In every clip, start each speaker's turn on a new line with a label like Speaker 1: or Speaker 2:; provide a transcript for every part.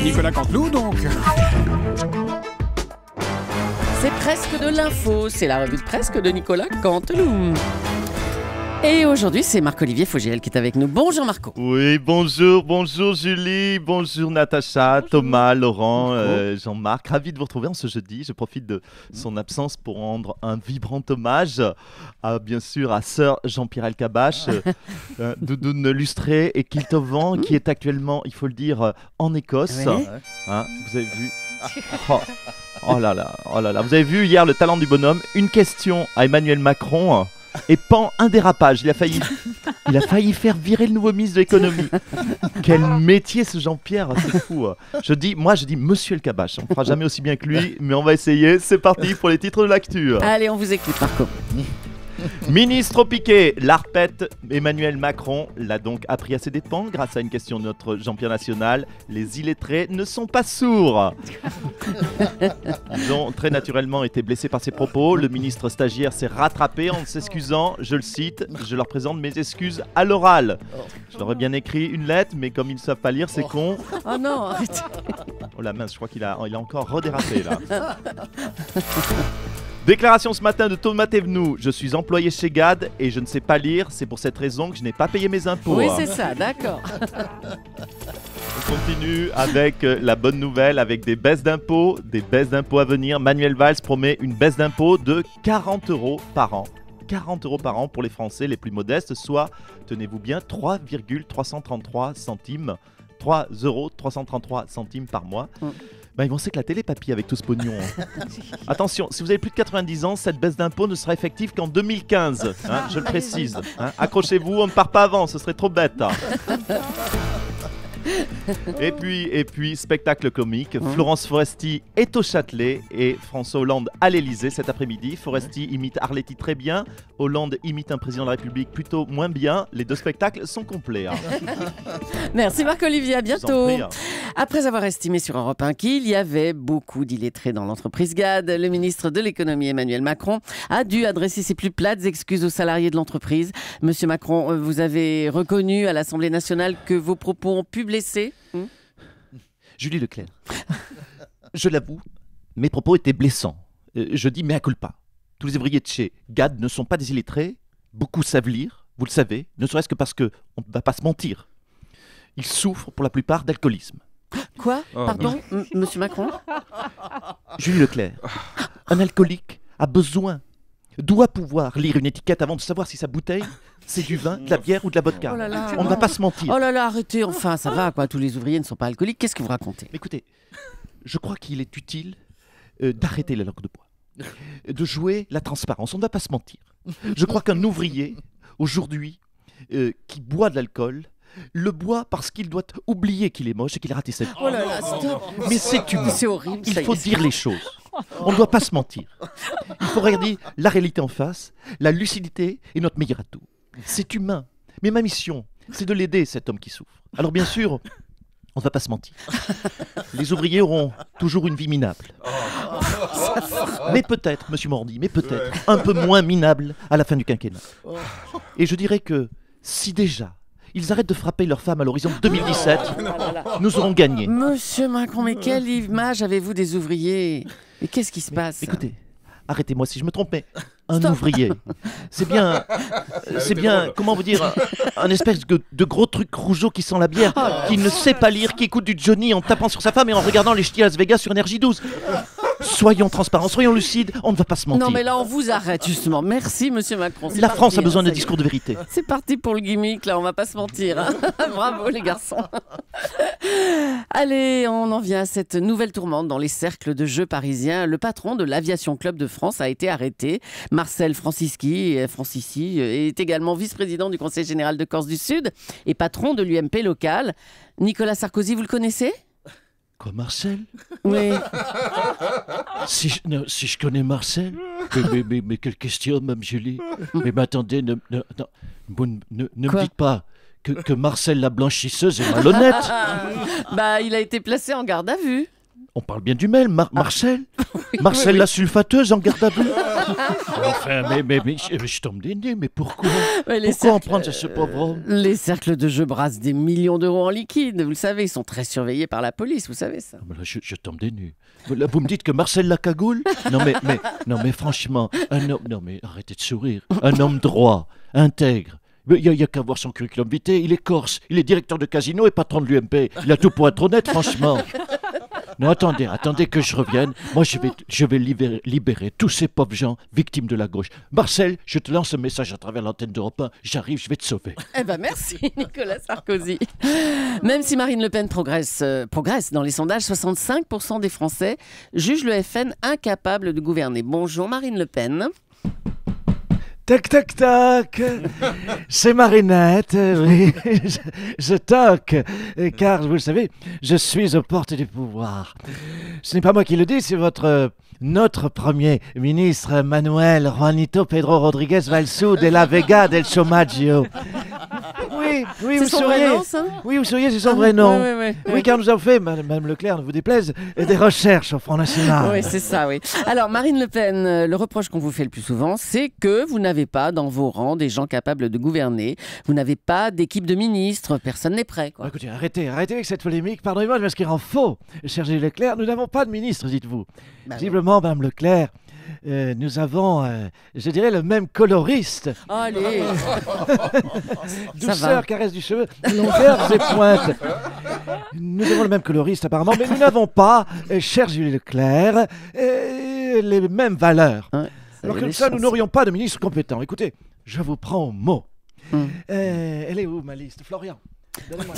Speaker 1: Nicolas Canteloup, donc.
Speaker 2: C'est presque de l'info, c'est la revue de presque de Nicolas Canteloup. Et aujourd'hui, c'est Marc-Olivier Fogiel qui est avec nous. Bonjour Marco.
Speaker 3: Oui, bonjour Julie, bonjour Natacha, bonjour. Thomas, Laurent, Jean-Marc. Ravi de vous retrouver en ce jeudi. Je profite de son absence pour rendre un vibrant hommage bien sûr à Sir Jean-Pierre Elkabbach, doudoune lustrée et kilt au vent, qui est actuellement, il faut le dire, en Écosse.
Speaker 2: Oui.
Speaker 3: Vous avez vu oh là là, vous avez vu hier le talent du bonhomme. Une question à Emmanuel Macron. Et pan, un dérapage. Il a failli faire virer le nouveau ministre de l'économie. Quel métier ce Jean-Pierre, c'est fou. Je dis Monsieur Elkabbach. On ne fera jamais aussi bien que lui, mais on va essayer. C'est parti pour les titres de l'actu.
Speaker 2: Allez, on vous écoute Marco.
Speaker 3: Ministre au piquet, l'ARPET, Emmanuel Macron l'a donc appris à ses dépens grâce à une question de notre Jean-Pierre national. Les illettrés ne sont pas sourds. Ils ont très naturellement été blessés par ses propos. Le ministre stagiaire s'est rattrapé en s'excusant. Je le cite, je leur présente mes excuses à l'oral. Je leur ai bien écrit une lettre, mais comme ils ne savent pas lire, c'est con.
Speaker 2: Oh non, arrêtez.
Speaker 3: Oh la mince, je crois qu'il a encore redérapé là. Déclaration ce matin de Thomas Thévenoud. Je suis employé chez GAD et je ne sais pas lire. C'est pour cette raison que je n'ai pas payé mes impôts.
Speaker 2: Oui, c'est ça, d'accord.
Speaker 3: On continue avec la bonne nouvelle, avec des baisses d'impôts à venir. Manuel Valls promet une baisse d'impôts de 40 € par an. 40 € par an pour les Français les plus modestes, soit, tenez-vous bien, 3,333 centimes. 3,333 € par mois. Ils vont s'éclater les papis avec tout ce pognon. Attention, si vous avez plus de 90 ans, cette baisse d'impôt ne sera effective qu'en 2015. Je le précise. Accrochez-vous, on ne part pas avant, ce serait trop bête. Et puis, spectacle comique. Florence Foresti est au Châtelet et François Hollande à l'Elysée cet après-midi. Foresti imite Arletty très bien. Hollande imite un président de la République plutôt moins bien. Les deux spectacles sont complets.
Speaker 2: Merci Marc-Olivier, à bientôt. Après avoir estimé sur Europe 1 qu'il y avait beaucoup d'illettrés dans l'entreprise GAD, le ministre de l'économie Emmanuel Macron a dû adresser ses plus plates excuses aux salariés de l'entreprise. Monsieur Macron, vous avez reconnu à l'Assemblée nationale que vos propos ont pu blesser.
Speaker 3: Julie Leclerc, je l'avoue, mes propos étaient blessants. Je dis mea culpa. Tous les ouvriers de chez GAD ne sont pas des illettrés. Beaucoup savent lire, vous le savez, ne serait-ce que parce qu'on ne va pas se mentir. Ils souffrent pour la plupart d'alcoolisme.
Speaker 2: Quoi ? Pardon, monsieur Macron ?
Speaker 3: Julie Leclerc, un alcoolique doit pouvoir lire une étiquette avant de savoir si sa bouteille, c'est du vin, de la bière ou de la vodka.
Speaker 2: Oh là là.
Speaker 3: On ne va pas se mentir.
Speaker 2: Oh là là, arrêtez, enfin, ça va quoi, tous les ouvriers ne sont pas alcooliques, qu'est-ce que vous racontez ?
Speaker 3: Écoutez, je crois qu'il est utile d'arrêter la langue de bois, de jouer la transparence, on ne va pas se mentir. Je crois qu'un ouvrier, aujourd'hui, qui boit de l'alcool, le boit parce qu'il doit oublier qu'il est moche et qu'il a raté sa vie.
Speaker 2: Oh là là, stop.
Speaker 3: Mais c'est humain.
Speaker 2: C'est horrible.
Speaker 3: Il faut dire les choses. On ne doit pas se mentir. Il faut regarder la réalité en face. La lucidité est notre meilleur atout. C'est humain. Mais ma mission, c'est de l'aider, cet homme qui souffre. Alors bien sûr, on ne va pas se mentir. Les ouvriers auront toujours une vie minable. Mais peut-être, monsieur Mordi, un peu moins minable à la fin du quinquennat. Et je dirais que si déjà ils arrêtent de frapper leurs femmes à l'horizon 2017, nous aurons gagné.
Speaker 2: Monsieur Macron, mais quelle image avez-vous des ouvriers ? Mais qu'est-ce qui se passe ?
Speaker 3: Écoutez, arrêtez-moi si je me trompe, mais un ouvrier, c'est bien, comment vous dire, un espèce de gros truc rougeau qui sent la bière, qui ne sait pas lire, qui écoute du Johnny en tapant sur sa femme et en regardant les ch'tis à Las Vegas sur Énergie 12. Soyons transparents, soyons lucides, on ne va pas se mentir.
Speaker 2: Non mais là on vous arrête justement. Merci monsieur Macron.
Speaker 3: La France a besoin de discours de vérité.
Speaker 2: C'est parti pour le gimmick, là on va pas se mentir. Hein. Bravo les garçons. Allez, on en vient à cette nouvelle tourmente dans les cercles de jeux parisiens. Le patron de l'Aviation Club de France a été arrêté. Marcel Francici est également vice-président du Conseil général de Corse du Sud et patron de l'UMP local. Nicolas Sarkozy, vous le connaissez ?
Speaker 3: Quoi, Marcel ?
Speaker 2: Oui.
Speaker 3: Si je connais Marcel, mais quelle question, Mme Julie ? Mais attendez, ne me dites pas que Marcel la blanchisseuse est malhonnête.
Speaker 2: Il a été placé en garde à vue.
Speaker 3: On parle bien du même, Marcel ? Marcel la sulfateuse en garde à vue ?
Speaker 1: Enfin, mais je tombe des nues, mais pourquoi?
Speaker 2: Pourquoi
Speaker 1: en prendre à ce pauvre homme?
Speaker 2: Les cercles de jeu brassent des millions d'euros en liquide, vous le savez, ils sont très surveillés par la police, vous savez ça.
Speaker 1: Là, je tombe des nues. Là, vous me dites que Marcel Lacagoule? Non mais franchement, un homme... Non mais arrêtez de sourire. Un homme droit, intègre. Il n'y a qu'à voir son curriculum vitae, il est corse, il est directeur de casino et patron de l'UMP. Il a tout pour être honnête, franchement. Non, attendez que je revienne. Moi, je vais libérer tous ces pauvres gens victimes de la gauche. Marcel, je te lance un message à travers l'antenne d'Europe 1. J'arrive, je vais te sauver.
Speaker 2: Eh ben merci Nicolas Sarkozy. Même si Marine Le Pen progresse dans les sondages, 65% des Français jugent le FN incapable de gouverner. Bonjour Marine Le Pen.
Speaker 1: Tac, tac, tac. C'est Marinette, oui. Je toque, car, vous le savez, je suis aux portes du pouvoir. Ce n'est pas moi qui le dis, c'est notre Premier ministre Manuel Juanito Pedro Rodríguez Valsú de la Vega del Chomaggio. Oui, vous souriez. Oui, vous souriez, c'est son vrai nom. Oui, car nous avons fait, Madame Leclerc, ne vous déplaise, des recherches au Front National.
Speaker 2: Oui, c'est ça, oui. Alors, Marine Le Pen, le reproche qu'on vous fait le plus souvent, c'est que vous n'avez pas dans vos rangs des gens capables de gouverner. Vous n'avez pas d'équipe de ministres. Personne n'est prêt, quoi.
Speaker 1: Écoutez, arrêtez avec cette polémique. Pardonnez-moi de m'inscrire en faux. Cher Gilles Leclerc, nous n'avons pas de ministre, dites-vous. Visiblement, Madame Leclerc, nous avons, je dirais, le même coloriste.
Speaker 2: Allez.
Speaker 1: Douceur, caresse du cheveu, longueur et pointe. Nous avons le même coloriste apparemment, mais nous n'avons pas, cher Julie Leclerc, les mêmes valeurs. Alors comme ça, nous n'aurions pas de ministre compétent. Écoutez, je vous prends au mot. Elle est où ma liste? Florian, donnez-moi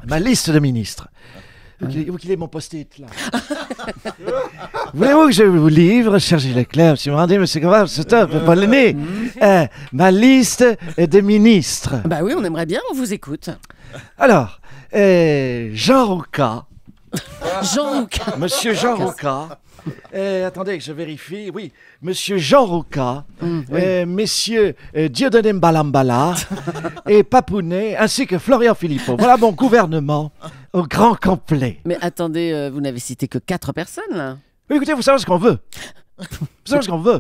Speaker 1: ma liste de ministres. Où qu'il est mon post-it là? Voulez-vous que je vous livre, cher Gilles Leclerc? Si vous me rendez, mais c'est grave, c'est top, pas le nez. Ma liste des ministres.
Speaker 2: Bah oui, on aimerait bien, on vous écoute.
Speaker 1: Alors, Jean Roca.
Speaker 2: Jean Roca.
Speaker 1: Monsieur Jean Roca. Attendez que je vérifie. Oui, Monsieur Jean Roca, Messieurs Dieudonné Mbalambala et Papounet, ainsi que Florian Philippot. Voilà mon gouvernement au grand complet.
Speaker 2: Mais attendez, vous n'avez cité que 4 personnes, là.
Speaker 1: Mais écoutez, vous savez ce qu'on veut. Vous savez ce qu'on veut.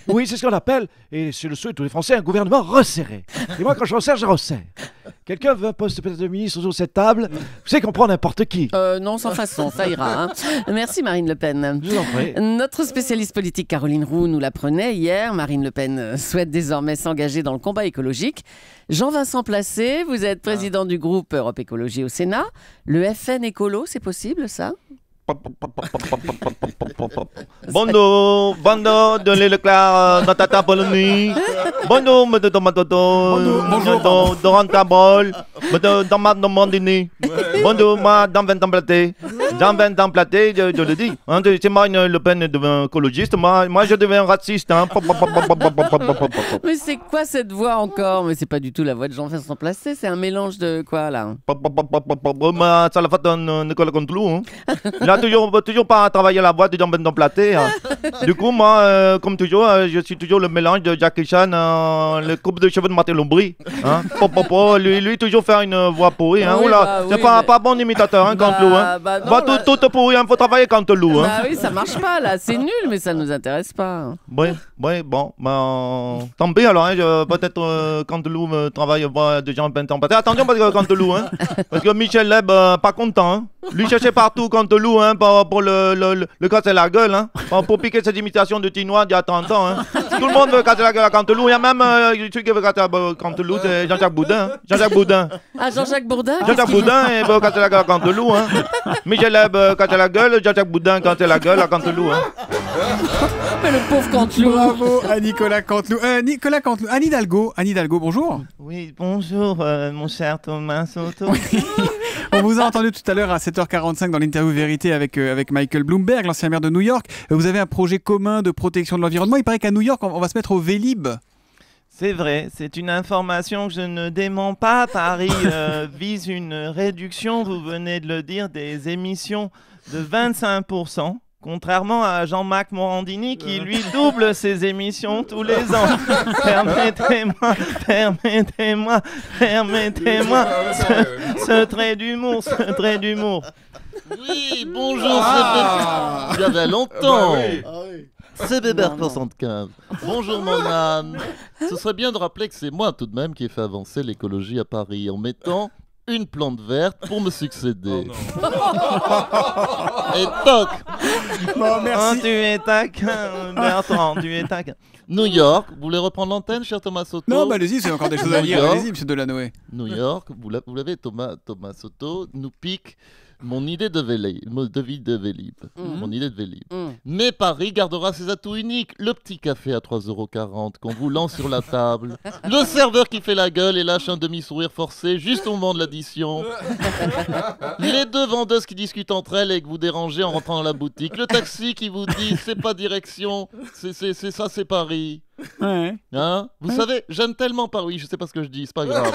Speaker 1: Oui, c'est ce qu'on appelle, et c'est le souhait de tous les Français, un gouvernement resserré. Et moi, quand je resserre, je resserre. Quelqu'un veut un poste de ministre sur cette table? Vous savez qu'on prend n'importe qui.
Speaker 2: Non, sans façon, ça ira. Hein. Merci Marine Le Pen.
Speaker 1: Je vous en prie.
Speaker 2: Notre spécialiste politique Caroline Roux nous l'apprenait hier. Marine Le Pen souhaite désormais s'engager dans le combat écologique. Jean-Vincent Placé, vous êtes président du groupe Europe Écologie au Sénat. Le FN écolo, c'est possible ça?
Speaker 3: Bonjour, de Leclerc, dans ta Polonie. Bonjour, de Rantabol, dans ma Normandie. Bonjour, dans Vincent Platé. Dans Vincent Platé, je le dis. C'est Marine Le Pen devient écologiste, moi je deviens raciste.
Speaker 2: Mais c'est quoi cette voix encore? Mais c'est pas du tout la voix de Jean-Vincent Placé, c'est un mélange de quoi là?
Speaker 3: Ça l'a fait Nicolas Canteloup. Il a toujours pas travaillé la voix de Jean-Vincent Platé. Du coup, moi, comme toujours, je suis toujours le mélange de Jackie Chan, le coupe de cheveux de Martin Lambry. Lui, toujours faire une voix pourrie. C'est pas bon imitateur, Canteloup. Tout pourri, faut travailler Canteloup.
Speaker 2: Bah oui, ça marche pas là, c'est nul, mais ça nous intéresse pas.
Speaker 3: Oui, bon, tant pis alors, peut-être Canteloup travaille voix de Jean-Vincent Platé. Attention parce que Canteloup, parce que Michel Leb, pas content. Lui cherchait partout Canteloup pour le casser la gueule, pour piquer cette imitation de Tinois d'il y a 30 ans. Tout le monde veut casser la gueule à Canteloup. Il y a même celui qui veut casser la gueule à Canteloup, c'est Jean-Jacques Boudin.
Speaker 2: Ah, Jean-Jacques Bourdin?
Speaker 3: Jean-Jacques Boudin, il veut casser la gueule à Canteloup. Michel Leb casser la gueule, Jean-Jacques Boudin casser la gueule à Canteloup.
Speaker 2: Mais le pauvre Canteloup.
Speaker 4: Bravo à Nicolas Canteloup. Nicolas Canteloup. Anne Hidalgo, bonjour.
Speaker 3: Oui, bonjour, mon cher Thomas Soto.
Speaker 4: On vous a entendu tout à l'heure à 7h45 dans l'interview Vérité avec Michael Bloomberg, l'ancien maire de New York. Vous avez un projet commun de protection de l'environnement. Il paraît qu'à New York, on va se mettre au Vélib.
Speaker 3: C'est vrai, c'est une information que je ne dément pas. Paris vise une réduction, vous venez de le dire, des émissions de 25%. Contrairement à Jean-Marc Morandini qui lui double ses émissions tous les ans. Permettez-moi ce trait d'humour,
Speaker 5: Oui, bonjour, il y avait longtemps. C'est Bébert
Speaker 2: Non, non.
Speaker 5: 75. Bonjour mon âne. Ce serait bien de rappeler que c'est moi tout de même qui ai fait avancer l'écologie à Paris en mettant une plante verte pour me succéder. Et toc.
Speaker 4: Bon, merci.
Speaker 3: tu es taquin, Bertrand, tu es taquin.
Speaker 5: New York, vous voulez reprendre l'antenne, cher Thomas Soto?
Speaker 4: Non, bah allez-y, c'est encore des choses à dire.
Speaker 5: New
Speaker 4: Allez-y, monsieur Delanoë.
Speaker 5: New York, vous l'avez, Thomas Soto, nous pique mon idée de Vélib. Mon idée de Vélib. Mais Paris gardera ses atouts uniques. Le petit café à 3,40 € qu'on vous lance sur la table. Le serveur qui fait la gueule et lâche un demi-sourire forcé juste au moment de l'addition. Les deux vendeuses qui discutent entre elles et que vous dérangez en rentrant dans la boutique. Le taxi qui vous dit c'est pas direction, c'est ça, c'est Paris.
Speaker 4: Ouais.
Speaker 5: Hein? Vous savez, j'aime tellement Paris, je sais pas ce que je dis, c'est pas grave.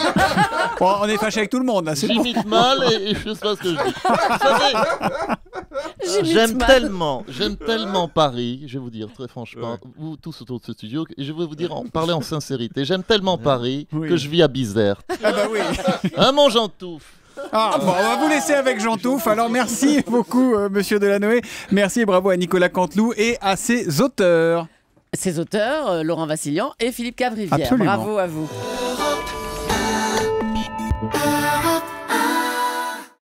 Speaker 4: Bon, on est fâché avec tout le monde, là. C'est bon.
Speaker 5: J'imite mal et je sais pas ce que je dis. Vous savez, j'aime tellement Paris, je vais vous dire très franchement, vous tous autour de ce studio, et je vais vous dire, parler en sincérité, j'aime tellement Paris que je vis à Bizerte.
Speaker 4: Ah bah oui.
Speaker 5: Hein, mon Gentouf?
Speaker 4: Ah, bon, on va vous laisser avec Jean Touffe. Alors, merci beaucoup, monsieur Delanoë. Merci et bravo à Nicolas Canteloup et à ses auteurs.
Speaker 2: Ses auteurs, Laurent Vassilian et Philippe Cavrivière.
Speaker 4: Absolument.
Speaker 2: Bravo à vous.